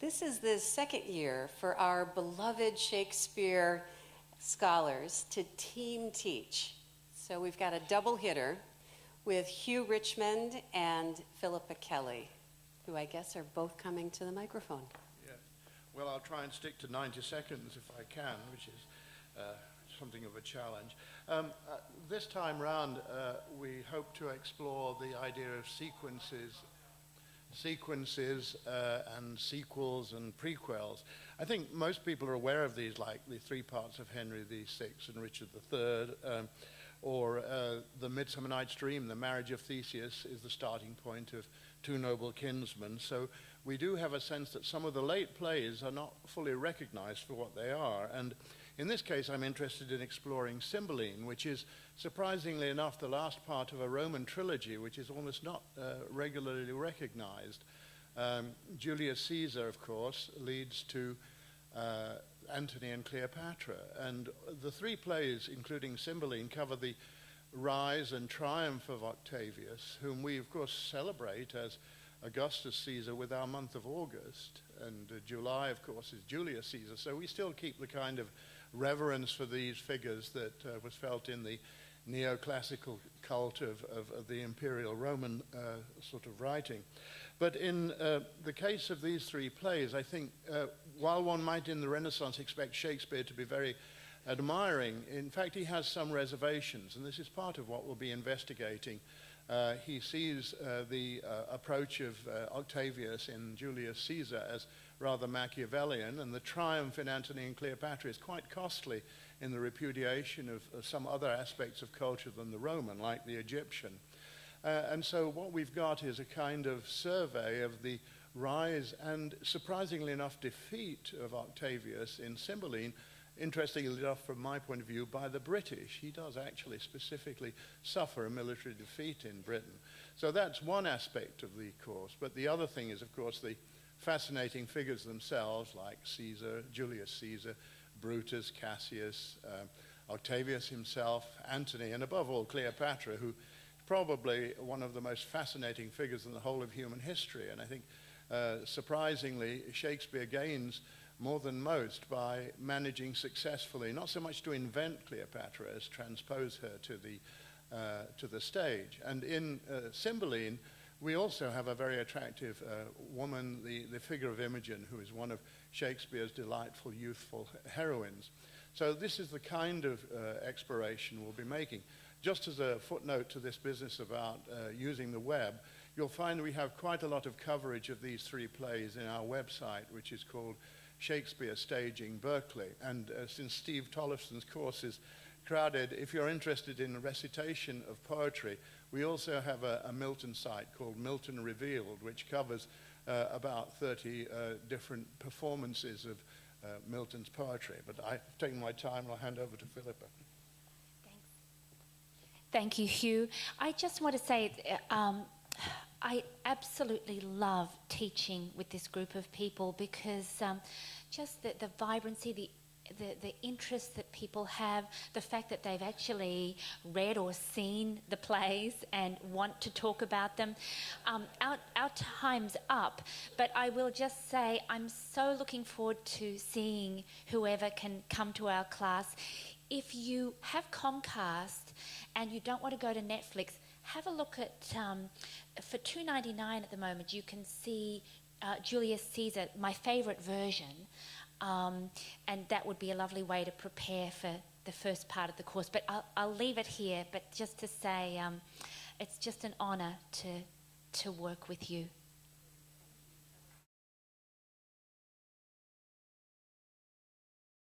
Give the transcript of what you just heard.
this is the second year for our beloved Shakespeare scholars to team teach. So we've got a double hitter with Hugh Richmond and Philippa Kelly, who I guess are both coming to the microphone. Yeah. Well, I'll try and stick to 90 seconds if I can, which is something of a challenge. This time round, we hope to explore the idea of sequences and sequels and prequels. I think most people are aware of these, like the three parts of Henry VI and Richard III, or the Midsummer Night's Dream, the marriage of Theseus, is the starting point of Two Noble Kinsmen. So we do have a sense that some of the late plays are not fully recognized for what they are. And in this case, I'm interested in exploring Cymbeline, which is, surprisingly enough, the last part of a Roman trilogy, which is almost not regularly recognized. Julius Caesar, of course, leads to Antony and Cleopatra. And the three plays, including Cymbeline, cover the rise and triumph of Octavius, whom we, of course, celebrate as Augustus Caesar with our month of August. And July, of course, is Julius Caesar. So we still keep the kind of reverence for these figures that was felt in the neoclassical cult of the Imperial Roman sort of writing. But in the case of these three plays, I think while one might in the Renaissance expect Shakespeare to be very admiring, in fact he has some reservations, and this is part of what we'll be investigating. He sees the approach of Octavius in Julius Caesar as rather Machiavellian, and the triumph in Antony and Cleopatra is quite costly in the repudiation of some other aspects of culture than the Roman, like the Egyptian. And so what we've got is a kind of survey of the rise and, surprisingly enough, defeat of Octavius in Cymbeline, interestingly enough from my point of view, by the British. He does actually specifically suffer a military defeat in Britain. So that's one aspect of the course. But the other thing is, of course, the fascinating figures themselves, like Caesar, Julius Caesar, Brutus, Cassius, Octavius himself, Antony, and above all Cleopatra, who is probably one of the most fascinating figures in the whole of human history. And I think, surprisingly, Shakespeare gains more than most by managing successfully, not so much to invent Cleopatra as transpose her to the stage. And in Cymbeline, we also have a very attractive woman, the figure of Imogen, who is one of Shakespeare's delightful youthful heroines. So this is the kind of exploration we'll be making. Just as a footnote to this business about using the web, you'll find we have quite a lot of coverage of these three plays in our website, which is called Shakespeare Staging Berkeley. And since Steve Tollefson's course is crowded, if you're interested in a recitation of poetry, we also have a Milton site called Milton Revealed, which covers about 30 different performances of Milton's poetry. But I've taken my time, and I'll hand over to Philippa. Thanks. Thank you, Hugh. I just want to say I absolutely love teaching with this group of people because just the vibrancy, the interest that people have, the fact that they've actually read or seen the plays and want to talk about them. Our time's up, but I will just say I'm so looking forward to seeing whoever can come to our class. If you have Comcast and you don't want to go to Netflix, have a look at, for $2.99 at the moment, you can see Julius Caesar, my favourite version, and that would be a lovely way to prepare for the first part of the course. But I'll leave it here, but just to say it's just an honour to work with you.